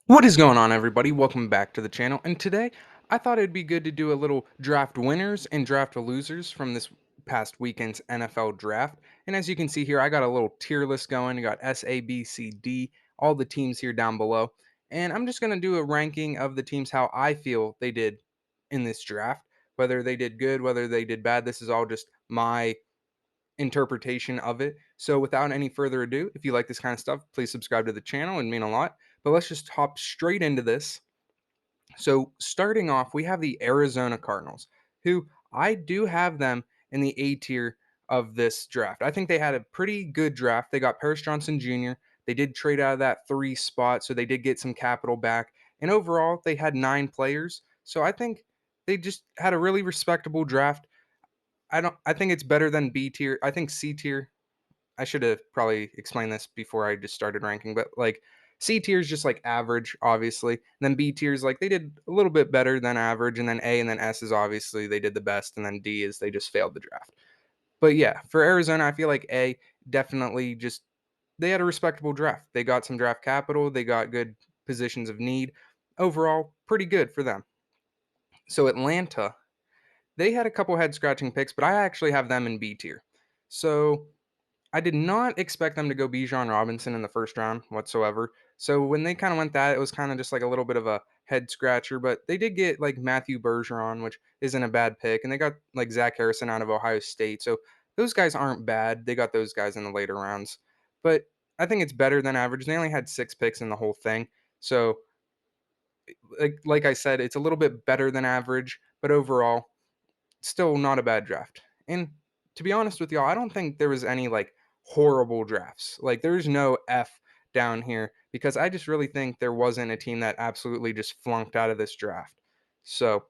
What is going on, everybody? Welcome back to the channel. And today, I thought it'd be good to do a little draft winners and draft losers from this past weekend's NFL draft. And as you can see here, I got a little tier list going. I got S, A, B, C, D, all the teams here down below. And I'm just going to do a ranking of the teams how I feel they did in this draft, whether they did good, whether they did bad. This is all just my interpretation of it. So without any further ado, if you like this kind of stuff, please subscribe to the channel. It'd mean a lot. But let's just hop straight into this. So starting off, we have the Arizona Cardinals, who I do have them in the A tier of this draft. I think they had a pretty good draft. They got Paris Johnson Jr. They did trade out of that 3 spot, so they did get some capital back. And overall, they had 9 players. So I think they just had a really respectable draft. I think it's better than B tier. I think C tier. I should have probably explained this before I just started ranking, but like C tier is just like average, obviously. And then B tier is like they did a little bit better than average, and then A and then S is obviously they did the best, and then D is they just failed the draft. But yeah, for Arizona, I feel like A definitely just they had a respectable draft. They got some draft capital, they got good positions of need. Overall, pretty good for them. So Atlanta, they had a couple head scratching picks, but I actually have them in B tier. So I did not expect them to go Bijan Robinson in the first round whatsoever. So when they kind of went that, it was kind of just like a little bit of a head scratcher. But they did get like Matthew Bergeron, which isn't a bad pick, and they got like Zach Harrison out of Ohio State. So those guys aren't bad. They got those guys in the later rounds, but I think it's better than average. They only had 6 picks in the whole thing, so like I said, it's a little bit better than average, but overall, still not a bad draft. And to be honest with y'all, I don't think there was any like horrible drafts. Like there's no F down here because I just really think there wasn't a team that absolutely just flunked out of this draft. So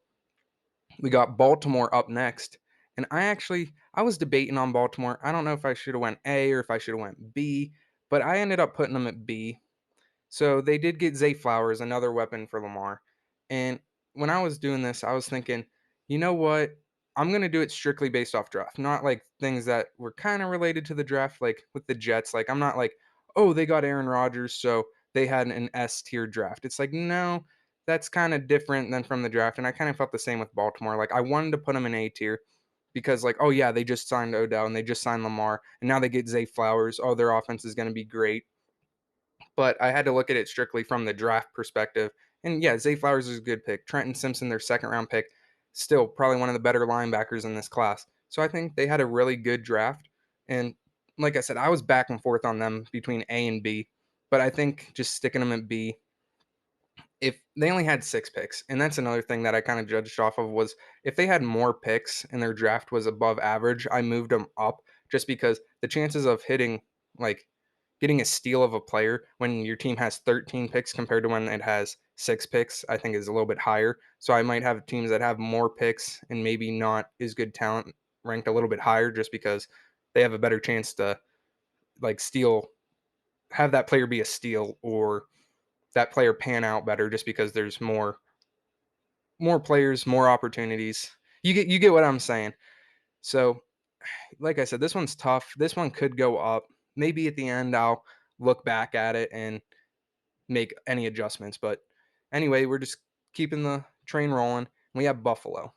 we got Baltimore up next. And I was debating on Baltimore. I don't know if I should have went A or if I should have went B, but I ended up putting them at B. So they did get Zay Flowers, another weapon for Lamar. And when I was doing this, I was thinking, you know what? I'm going to do it strictly based off draft, not like things that were kind of related to the draft, like with the Jets. Like, I'm not like, oh, they got Aaron Rodgers, so they had an S tier draft. It's like, no, that's kind of different than from the draft. And I kind of felt the same with Baltimore. Like, I wanted to put them in A tier because, like, oh, yeah, they just signed Odell and they just signed Lamar, and now they get Zay Flowers. Oh, their offense is going to be great, but I had to look at it strictly from the draft perspective. And yeah, Zay Flowers is a good pick. Trenton Simpson, their second round pick, still probably one of the better linebackers in this class. So I think they had a really good draft. And like I said, I was back and forth on them between A and B, but I think just sticking them at B, if they only had 6 picks, and that's another thing that I kind of judged off of was if they had more picks and their draft was above average, I moved them up just because the chances of hitting like getting a steal of a player when your team has 13 picks compared to when it has 6 picks, I think is a little bit higher. So I might have teams that have more picks and maybe not as good talent ranked a little bit higher just because they have a better chance to like steal, have that player be a steal or that player pan out better just because there's more players, more opportunities. You get what I'm saying. So, like I said, this one's tough. This one could go up. Maybe at the end I'll look back at it and make any adjustments. But anyway, we're just keeping the train rolling. We have Buffalo.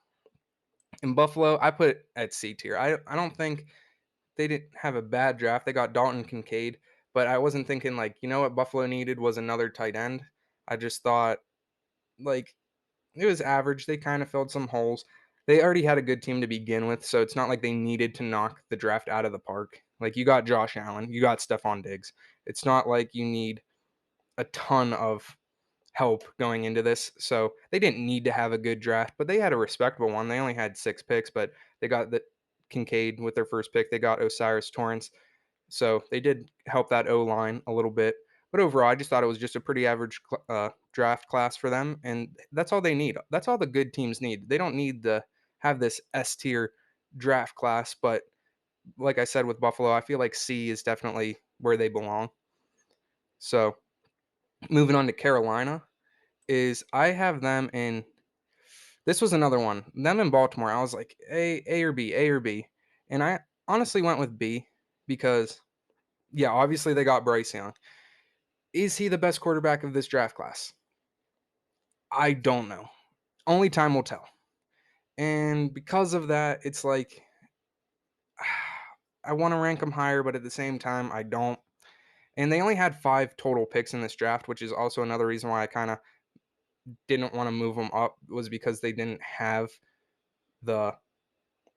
In Buffalo, I put it at C tier. I don't think they didn't have a bad draft. They got Dalton Kincaid, but I wasn't thinking like, you know what Buffalo needed was another tight end. I just thought like it was average. They kind of filled some holes. They already had a good team to begin with, so it's not like they needed to knock the draft out of the park. Like you got Josh Allen, you got Stephon Diggs. It's not like you need a ton of help going into this. So they didn't need to have a good draft, but they had a respectable one. They only had 6 picks, but they got the Kincaid with their first pick. They got Osiris Torrance. So they did help that O line a little bit. But overall, I just thought it was just a pretty average draft class for them, and that's all they need. That's all the good teams need. They don't need to have this S tier draft class. But like I said with Buffalo, I feel like C is definitely where they belong. So moving on to Carolina, is I have them in. This was another one. Them in Baltimore. I was like A or B, A or B, and I honestly went with B because yeah, obviously they got Bryce Young. Is he the best quarterback of this draft class? I don't know. Only time will tell. And because of that, it's like I want to rank them higher, but at the same time, I don't. And they only had 5 total picks in this draft, which is also another reason why I kind of didn't want to move them up, was because they didn't have the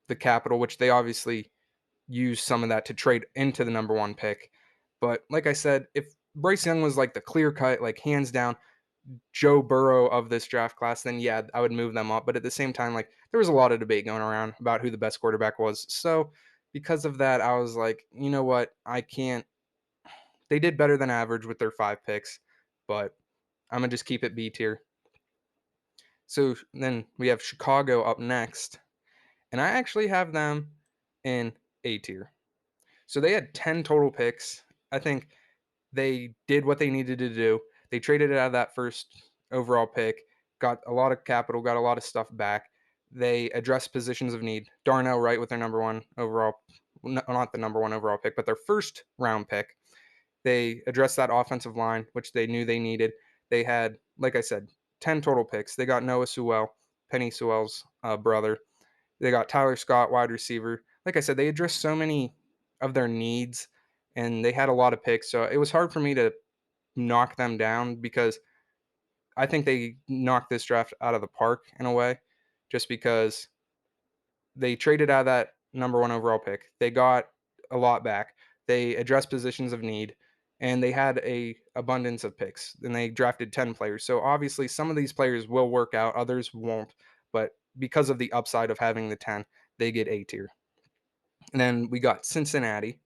the capital, which they obviously use some of that to trade into the number one pick. But like I said, if Bryce Young was like the clear cut, like hands down Joe Burrow of this draft class, then yeah, I would move them up. But at the same time, like there was a lot of debate going around about who the best quarterback was. So because of that, I was like, you know what? I can't. They did better than average with their 5 picks, but I'm gonna just keep it B tier. So then we have Chicago up next, and I actually have them in A tier. So they had 10 total picks. I think they did what they needed to do. They traded it out of that first overall pick, got a lot of capital, got a lot of stuff back. They addressed positions of need. Darnell Wright with their number one overall, not the number one overall pick, but their first round pick. They addressed that offensive line, which they knew they needed. They had, like I said, 10 total picks. They got Noah Sewell, Penny Sewell's brother. They got Tyler Scott, wide receiver. Like I said, they addressed so many of their needs and they had a lot of picks. So it was hard for me to knock them down because I think they knocked this draft out of the park in a way, just because they traded out of that number one overall pick. They got a lot back. They addressed positions of need, and they had a abundance of picks. And they drafted 10 players. So obviously, some of these players will work out, others won't. But because of the upside of having the 10, they get A tier. And then we got Cincinnati.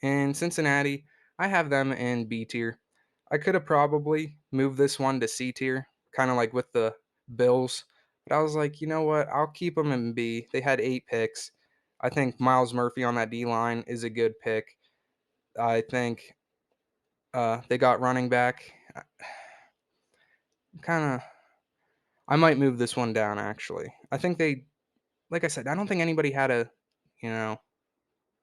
And Cincinnati, I have them in B tier. I could have probably moved this one to C tier, kind of like with the Bills. But I was like, you know what? I'll keep them in B. They had 8 picks. I think Miles Murphy on that D line is a good pick. I think they got running back. Kind of, I might move this one down actually. I think they, like I said, I don't think anybody had you know,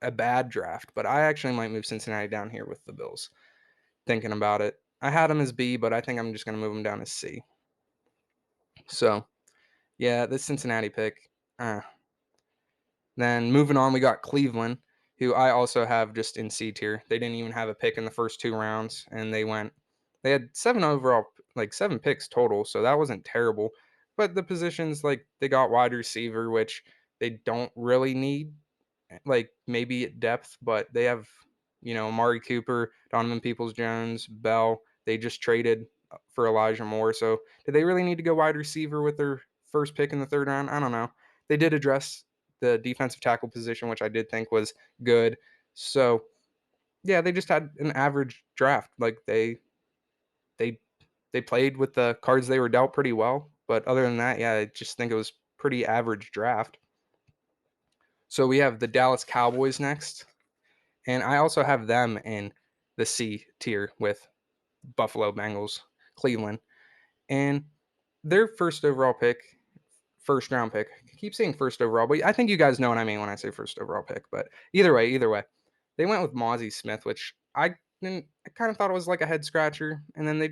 a bad draft, but I actually might move Cincinnati down here with the Bills. Thinking about it. I had him as B, but I think I'm just going to move him down as C. So, yeah, this Cincinnati pick. Uh. Then moving on, we got Cleveland, who I also have just in C tier. They didn't even have a pick in the first 2 rounds, and they had 7 picks total, so that wasn't terrible. But the positions, like, they got wide receiver, which they don't really need, like maybe at depth, but they have, Amari Cooper, Donovan Peoples Jones, Bell. They just traded for Elijah Moore. So did they really need to go wide receiver with their first pick in the third round? I don't know. They did address the defensive tackle position, which I did think was good. So yeah, they just had an average draft. Like they they played with the cards they were dealt pretty well. But other than that, yeah, I just think it was pretty average draft. So we have the Dallas Cowboys next. And I also have them in the C tier with Buffalo Bengals, Cleveland. And their first overall pick, first round pick, I keep saying first overall, but I think you guys know what I mean when I say first overall pick. But either way, they went with Mozzie Smith, which I kind of thought it was like a head scratcher. And then they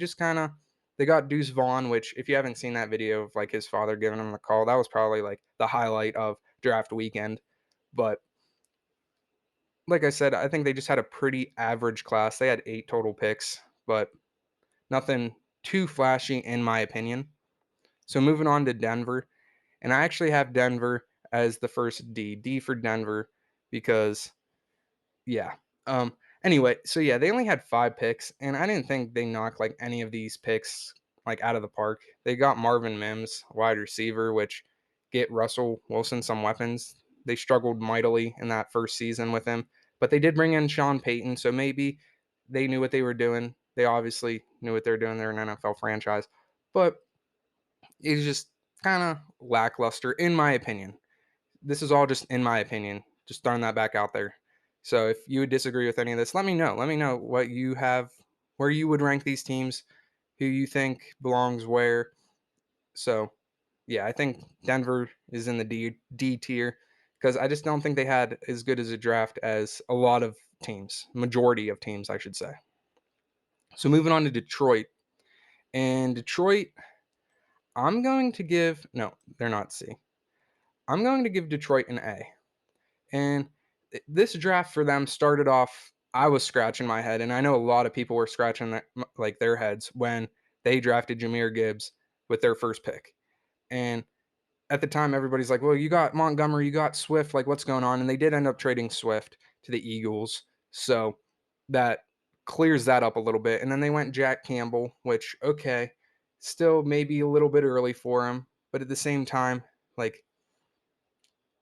got Deuce Vaughn, which if you haven't seen that video of like his father giving him the call, that was probably like the highlight of draft weekend. But like I said, I think they just had a pretty average class. They had 8 total picks, but nothing too flashy in my opinion. So moving on to Denver, and I actually have Denver as the first D for Denver because yeah. Um anyway, so yeah, they only had 5 picks and I didn't think they knocked like any of these picks like out of the park. They got Marvin Mims, wide receiver, which get Russell Wilson some weapons. They struggled mightily in that first season with him, but they did bring in Sean Payton, so maybe they knew what they were doing. They obviously knew what they're doing. They're an NFL franchise, but it's just kind of lackluster in my opinion. This is all just in my opinion. Just throwing that back out there. So if you would disagree with any of this, let me know. Let me know what you have, where you would rank these teams, who you think belongs where. So yeah, I think Denver is in the D tier because I just don't think they had as good as a draft as a lot of teams, majority of teams, I should say. So moving on to Detroit, and Detroit, I'm going to give no, they're not C. I'm going to give Detroit an A. And this draft for them started off, I was scratching my head, and I know a lot of people were scratching like their heads when they drafted Jameer Gibbs with their first pick. And at the time, everybody's like, "Well, you got Montgomery, you got Swift, like what's going on?" And they did end up trading Swift to the Eagles, so that clears that up a little bit. And then they went Jack Campbell, which okay, still maybe a little bit early for him, but at the same time, like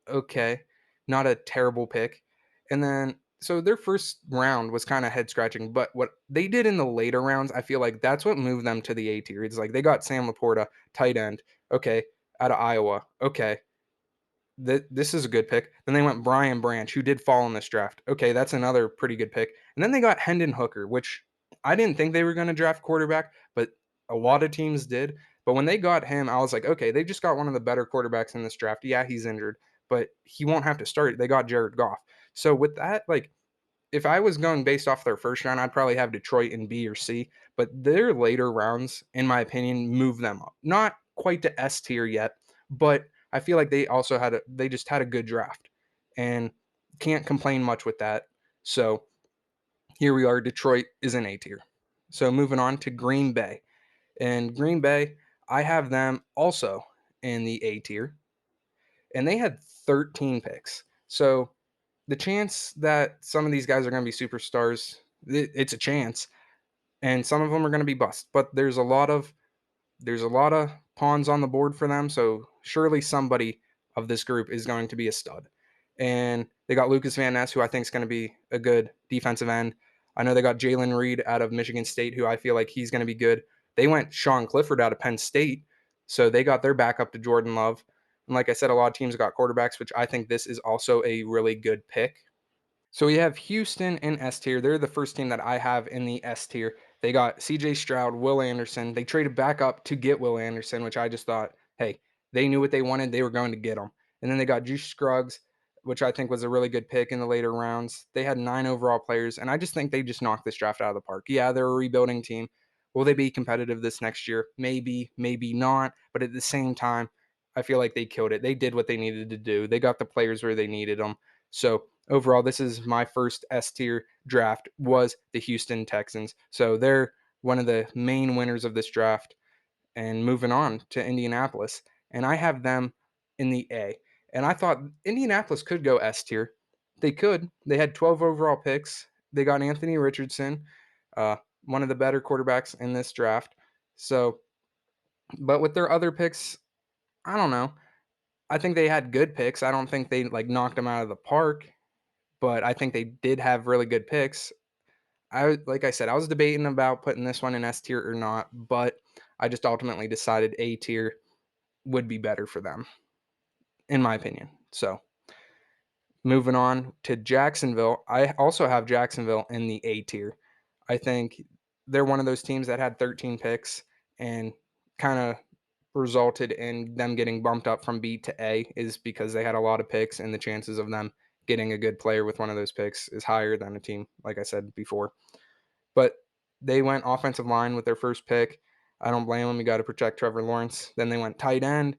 okay, not a terrible pick. And then so their first round was kind of head scratching, but what they did in the later rounds, I feel like that's what moved them to the A tier. It's like they got Sam Laporta, tight end, okay, out of Iowa, okay, this is a good pick. Then they went Brian Branch, who did fall in this draft. Okay, that's another pretty good pick. And then they got Hendon Hooker, which I didn't think they were going to draft quarterback, but a lot of teams did. But when they got him, I was like, okay, they just got one of the better quarterbacks in this draft. Yeah, he's injured, but he won't have to start. They got Jared Goff. So with that, like if I was going based off their first round, I'd probably have Detroit in B or C. But their later rounds, in my opinion, move them up. Not quite to S tier yet, but I feel like they just had a good draft and can't complain much with that. So here we are. Detroit is in A tier. So moving on to Green Bay. And Green Bay, I have them also in the A tier. And they had 13 picks. So the chance that some of these guys are going to be superstars, it's a chance, and some of them are going to be bust. But there's a lot of pawns on the board for them, so surely somebody of this group is going to be a stud. And they got Lucas Van Ness, who I think is going to be a good defensive end. I know they got Jalen Reed out of Michigan State, who I feel like he's going to be good. They went Sean Clifford out of Penn State, so they got their backup to Jordan Love. And like I said, a lot of teams got quarterbacks, which I think this is also a really good pick. So we have Houston in S tier. They're the first team that I have in the S tier. They got CJ Stroud, Will Anderson. They traded back up to get Will Anderson, which I just thought, hey, they knew what they wanted. They were going to get him. And then they got Juice Scruggs, which I think was a really good pick in the later rounds. They had 9 overall players, and I just think they just knocked this draft out of the park. Yeah, they're a rebuilding team. Will they be competitive this next year? Maybe, maybe not. But at the same time, I feel like they killed it. They did what they needed to do. They got the players where they needed them. So overall, this is my first S tier draft was the Houston Texans. So they're one of the main winners of this draft. And moving on to Indianapolis, and I have them in the A. And I thought Indianapolis could go S tier. They could. They had 12 overall picks. They got Anthony Richardson, uh, one of the better quarterbacks in this draft. So, but with their other picks, I don't know. I think they had good picks. I don't think they like knocked them out of the park, but I think they did have really good picks. Like I said, I was debating about putting this one in S tier or not, but I just ultimately decided A tier would be better for them, in my opinion. So moving on to Jacksonville, I also have Jacksonville in the A tier. I think they're one of those teams that had 13 picks and kind of resulted in them getting bumped up from B to A is because they had a lot of picks and the chances of them getting a good player with one of those picks is higher than a team, like I said before. But they went offensive line with their first pick. I don't blame them. You got to protect Trevor Lawrence. Then they went tight end.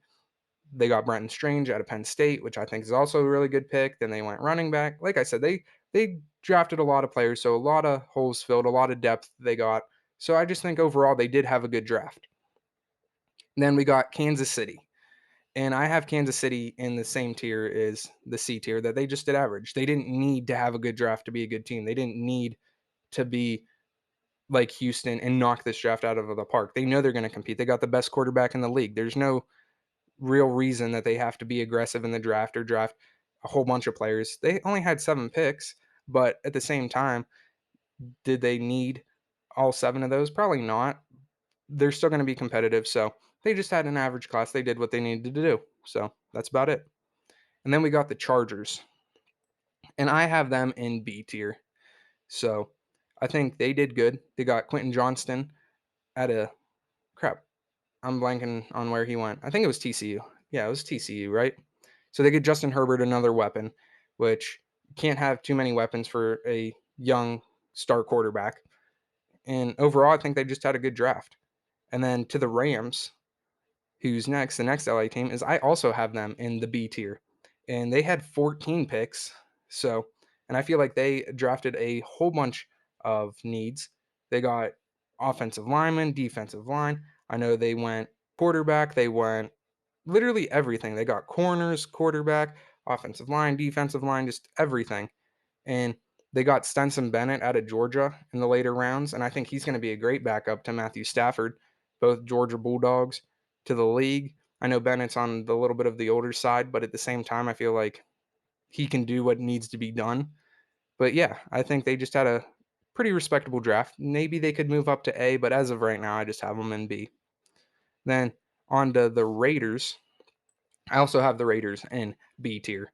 They got Brenton Strange out of Penn State, which I think is also a really good pick. Then they went running back. Like I said, they drafted a lot of players, so a lot of holes filled, a lot of depth they got. So I just think overall they did have a good draft. Then we got Kansas City. And I have Kansas City in the same tier as the C tier that they just did average. They didn't need to have a good draft to be a good team. They didn't need to be like Houston and knock this draft out of the park. They know they're going to compete. They got the best quarterback in the league. There's no real reason that they have to be aggressive in the draft or draft a whole bunch of players. They only had 7 picks, but at the same time, did they need all 7 of those? Probably not. They're still going to be competitive. So they just had an average class. They did what they needed to do. So that's about it. And then we got the Chargers, and I have them in B tier. So I think they did good. They got Quentin Johnston at a crap. I'm blanking on where he went. I think it was TCU. Yeah, it was TCU, right? So they get Justin Herbert, another weapon, which can't have too many weapons for a young star quarterback. And overall, I think they just had a good draft. And then to the Rams, who's next, the next LA team, is I also have them in the B tier. And they had 14 picks. So, and I feel like they drafted a whole bunch of needs. They got offensive lineman, defensive line. I know they went quarterback, they went literally everything. They got corners, quarterback, offensive line, defensive line, just everything. And they got Stenson Bennett out of Georgia in the later rounds, and I think he's going to be a great backup to Matthew Stafford, both Georgia Bulldogs to the league. I know Bennett's on the little bit of the older side, but at the same time, I feel like he can do what needs to be done. But yeah, I think they just had a pretty respectable draft. Maybe they could move up to A, but as of right now, I just have them in B. Then on to the Raiders. I also have the Raiders in B tier.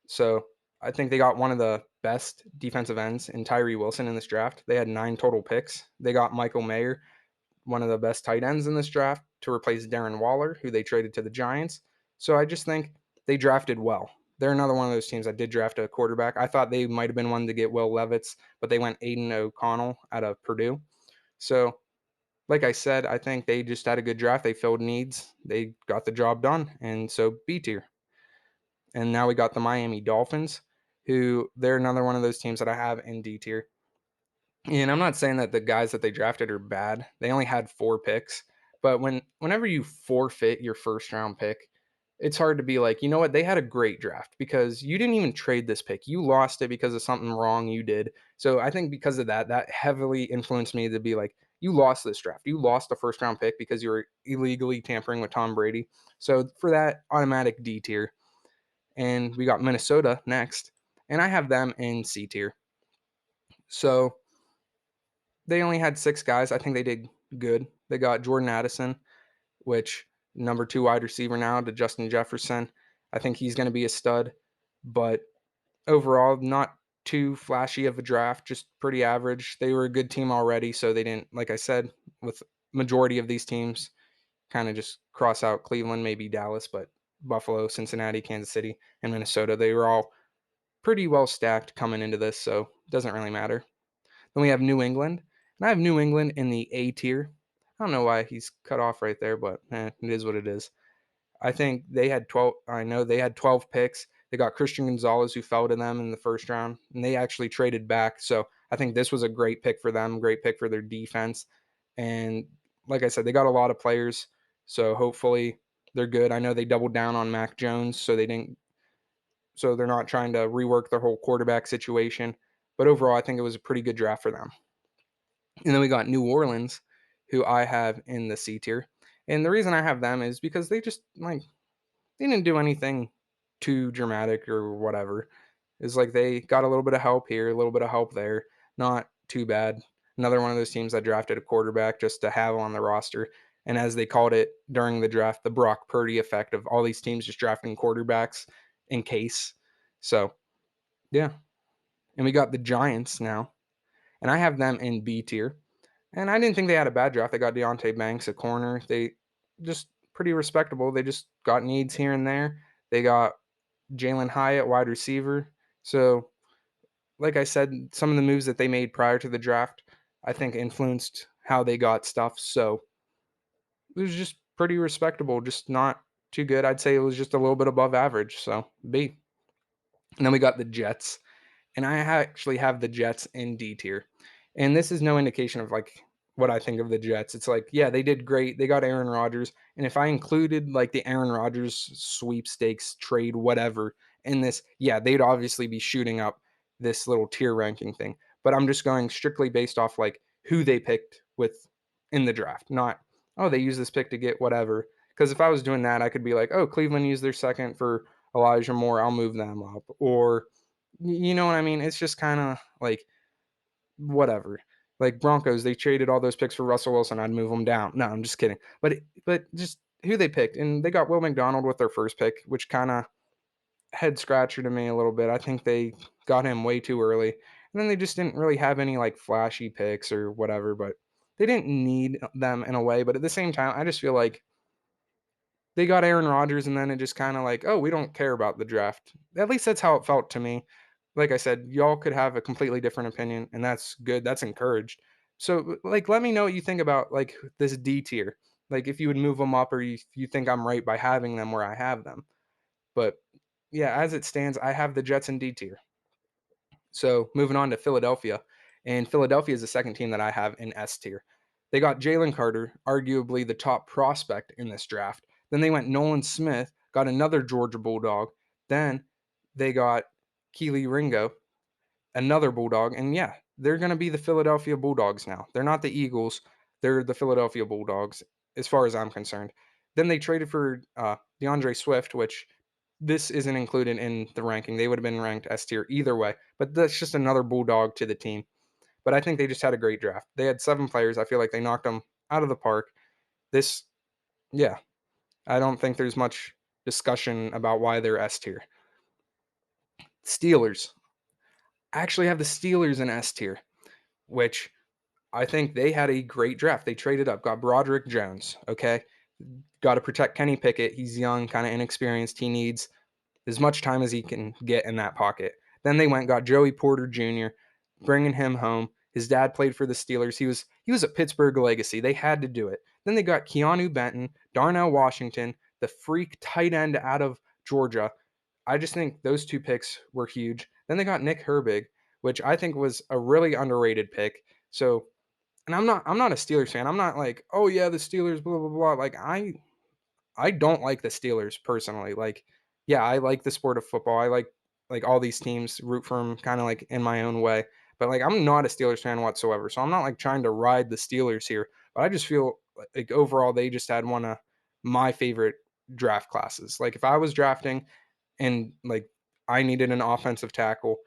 So I think they got one of the best defensive ends in Tyree Wilson in this draft. They had 9 total picks. They got Michael Mayer, one of the best tight ends in this draft, to replace Darren Waller, who they traded to the Giants. So I just think they drafted well. They're another one of those teams that did draft a quarterback. I thought they might have been one to get Will Levis, but they went Aiden O'Connell out of Purdue. So, like I said, I think they just had a good draft. They filled needs. They got the job done. And so B tier. And now we got the Miami Dolphins, who they're another one of those teams that I have in D tier. And I'm not saying that the guys that they drafted are bad. They only had 4 picks, but whenever you forfeit your first round pick, it's hard to be like, you know what, they had a great draft because you didn't even trade this pick. You lost it because of something wrong you did. So I think because of that, that heavily influenced me to be like, you lost this draft. You lost a first round pick because you were illegally tampering with Tom Brady. So for that, automatic D tier. And we got Minnesota next, and I have them in C tier. So they only had 6 guys. I think they did good. They got Jordan Addison, which number 2 wide receiver now to Justin Jefferson. I think he's going to be a stud, but overall, not too flashy of a draft, just pretty average. They were a good team already, so they didn't, like I said, with majority of these teams, kind of just cross out Cleveland, maybe Dallas, but Buffalo, Cincinnati, Kansas City, and Minnesota. They were all pretty well stacked coming into this, so it doesn't really matter. Then we have New England, and I have New England in the A tier. I don't know why he's cut off right there, but it is what it is. I think they had 12. I know they had 12 picks. They got Christian Gonzalez, who fell to them in the first round, and they actually traded back. So I think this was a great pick for them, great pick for their defense. And like I said, they got a lot of players, so hopefully they're good. I know they doubled down on Mac Jones, so they didn't so they're not trying to rework their whole quarterback situation. But overall, I think it was a pretty good draft for them. And then we got New Orleans, who I have in the C tier. And the reason I have them is because they just like they didn't do anything too dramatic or whatever. It's like they got a little bit of help here, a little bit of help there. Not too bad. Another one of those teams that drafted a quarterback just to have on the roster. And as they called it during the draft, the Brock Purdy effect of all these teams just drafting quarterbacks in case. So, yeah. And we got the Giants now. And I have them in B tier. And I didn't think they had a bad draft. They got Deontay Banks, a corner. They just pretty respectable. They just got needs here and there. They got Jalen Hyatt, wide receiver. So, like I said, some of the moves that they made prior to the draft, I think influenced how they got stuff. So, it was just pretty respectable, just not too good. I'd say it was just a little bit above average. So, B. And then we got the Jets. And I actually have the Jets in D tier. And this is no indication of like what I think of the Jets. It's like, yeah, they did great. They got Aaron Rodgers. And if I included like the Aaron Rodgers sweepstakes trade, whatever, in this, yeah, they'd obviously be shooting up this little tier ranking thing. But I'm just going strictly based off like who they picked with in the draft, not, oh, they used this pick to get whatever. Because if I was doing that, I could be like, oh, Cleveland used their second for Elijah Moore. I'll move them up. Or you know what I mean? It's just kind of like whatever. Like Broncos, they traded all those picks for Russell Wilson. I'd move them down. No, I'm just kidding. But just who they picked, and they got Will McDonald with their first pick, which kind of head scratcher to me a little bit. I think they got him way too early, and then they just didn't really have any like flashy picks or whatever. But they didn't need them in a way. But at the same time, I just feel like they got Aaron Rodgers, and then it just kind of like, oh, we don't care about the draft. At least that's how it felt to me. Like I said, y'all could have a completely different opinion, and that's good. That's encouraged. So, like, let me know what you think about like this D tier. Like if you would move them up, or you think I'm right by having them where I have them. But yeah, as it stands, I have the Jets in D tier. So moving on to Philadelphia, and Philadelphia is the second team that I have in S tier. They got Jalen Carter, arguably the top prospect in this draft. Then they went Nolan Smith, got another Georgia Bulldog. Then they got Keely Ringo, another Bulldog. And yeah, they're going to be the Philadelphia Bulldogs now. They're not the Eagles. They're the Philadelphia Bulldogs, as far as I'm concerned. Then they traded for DeAndre Swift, which this isn't included in the ranking. They would have been ranked S tier either way, but that's just another Bulldog to the team. But I think they just had a great draft. They had 7 players. I feel like they knocked them out of the park. This, yeah, I don't think there's much discussion about why they're S tier. Steelers. I actually have the Steelers in S tier, which I think they had a great draft. They traded up, got Broderick Jones. Okay. Got to protect Kenny Pickett. He's young, kind of inexperienced. He needs as much time as he can get in that pocket. Then they went got Joey Porter Jr., bringing him home. His dad played for the Steelers. He was a Pittsburgh legacy. They had to do it. Then they got Keanu Benton, Darnell Washington, the freak tight end out of Georgia. I just think those 2 picks were huge. Then they got Nick Herbig, which I think was a really underrated pick. So, and I'm not a Steelers fan. I'm not like, oh yeah, the Steelers, blah blah blah. Like I don't like the Steelers personally. Like, yeah, I like the sport of football. I like all these teams, root for them kind of like in my own way. But like I'm not a Steelers fan whatsoever. So I'm not like trying to ride the Steelers here. But I just feel like overall they just had one of my favorite draft classes. Like if I was drafting and like I needed an offensive tackle,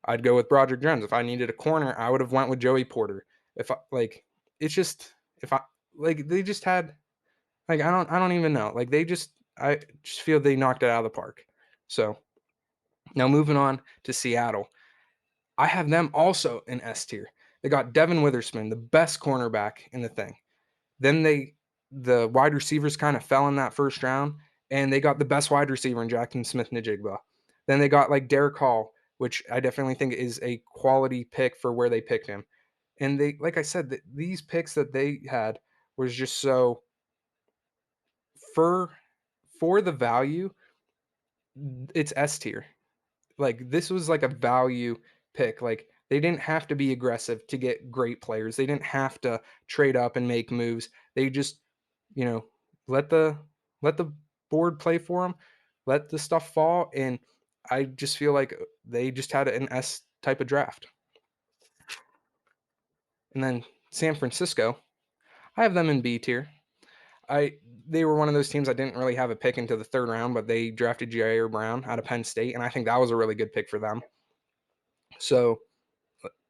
I'd go with Broderick Jones. If I needed a corner, I would have went with Joey Porter. If I like it's just if I like they just had like I don't even know. Like I just feel they knocked it out of the park. So now moving on to Seattle. I have them also in S tier. They got Devin Witherspoon, the best cornerback in the thing. Then the wide receivers kind of fell in that first round, and they got the best wide receiver in Jackson Smith Najigba. Then they got like Derek Hall, which I definitely think is a quality pick for where they picked him. And they, like I said, these picks that they had was just so for for the value, it's S tier. Like this was like a value pick. Like they didn't have to be aggressive to get great players. They didn't have to trade up and make moves. They just, you know, let the let the board play for them, let the stuff fall, and I just feel like they just had an S type of draft. And then San Francisco, I have them in B tier. I They were one of those teams I didn't really have a pick into the third round, but they drafted Jair Brown out of Penn State, and I think that was a really good pick for them. So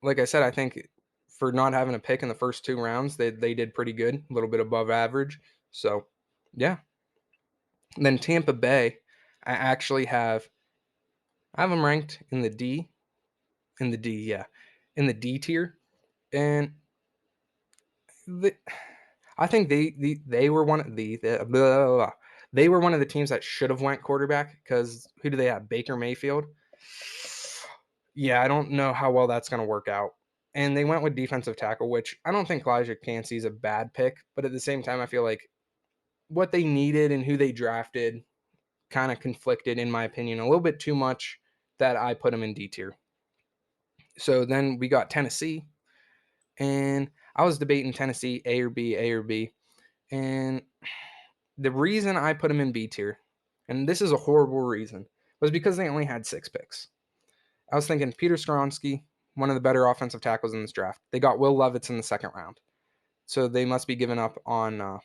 like I said, I think for not having a pick in the first 2 rounds, they did pretty good, a little bit above average. So, yeah. And then Tampa Bay, I actually I have them ranked in the D, yeah, in the D tier, and the, I think they were one of the blah, blah, blah. They were one of the teams that should have went quarterback because who do they have? Baker Mayfield. Yeah, I don't know how well that's going to work out. And they went with defensive tackle, which I don't think Elijah Cansey is a bad pick, but at the same time, I feel like what they needed and who they drafted kind of conflicted, in my opinion, a little bit too much that I put them in D tier. So then we got Tennessee, and I was debating Tennessee A or B, A or B, and the reason I put them in B tier, and this is a horrible reason, was because they only had 6 picks. I was thinking Peter Skoronsky, one of the better offensive tackles in this draft. They got Will Levis in the second round. So they must be giving up on,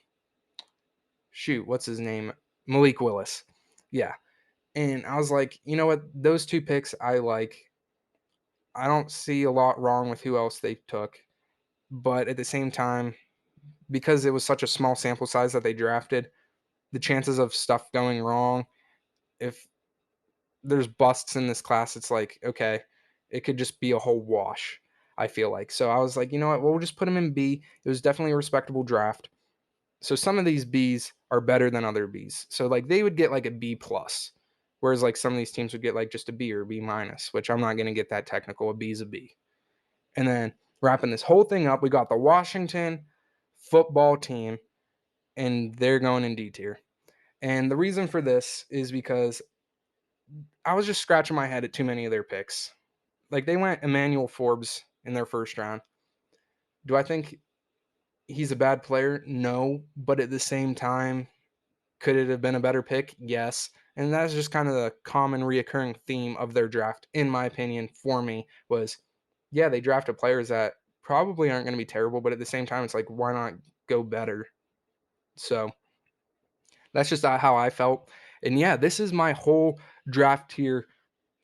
what's his name? Malik Willis. Yeah. And I was like, you know what? Those 2 picks I like. I don't see a lot wrong with who else they took. But at the same time, because it was such a small sample size that they drafted, the chances of stuff going wrong, if there's busts in this class, it's like, okay, it could just be a whole wash, I feel like. So I was like, you know what, we'll just put them in B. It was definitely a respectable draft. So some of these Bs are better than other Bs. So like they would get like a B plus, whereas like some of these teams would get like just a B or a B minus, which I'm not going to get that technical. A B is a B. And then wrapping this whole thing up, we got the Washington football team, and they're going in D tier. And the reason for this is because I was just scratching my head at too many of their picks. Like they went Emmanuel Forbes in their first round. Do I think he's a bad player? No, but at the same time, could it have been a better pick? Yes. And that's just kind of the common reoccurring theme of their draft, in my opinion, for me, was yeah, they drafted players that probably aren't going to be terrible, but at the same time, it's like, why not go better? So that's just how I felt. And yeah, this is my whole draft tier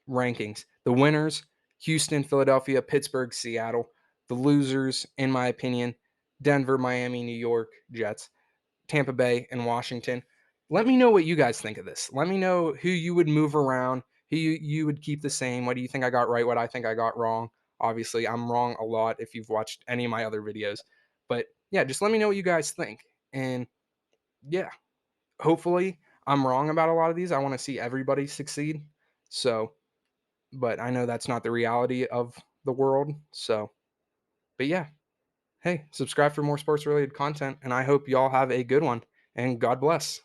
rankings. The winners, Houston, Philadelphia, Pittsburgh, Seattle. The losers, in my opinion, Denver, Miami, New York, Jets. Tampa Bay, and Washington. Let me know what you guys think of this. Let me know who you would move around, who you would keep the same. What do you think I got right? What I think I got wrong? Obviously, I'm wrong a lot if you've watched any of my other videos. But yeah, just let me know what you guys think. And yeah, hopefully I'm wrong about a lot of these. I want to see everybody succeed. So, but I know that's not the reality of the world. So, but yeah, hey, subscribe for more sports related content. And I hope y'all have a good one. And God bless.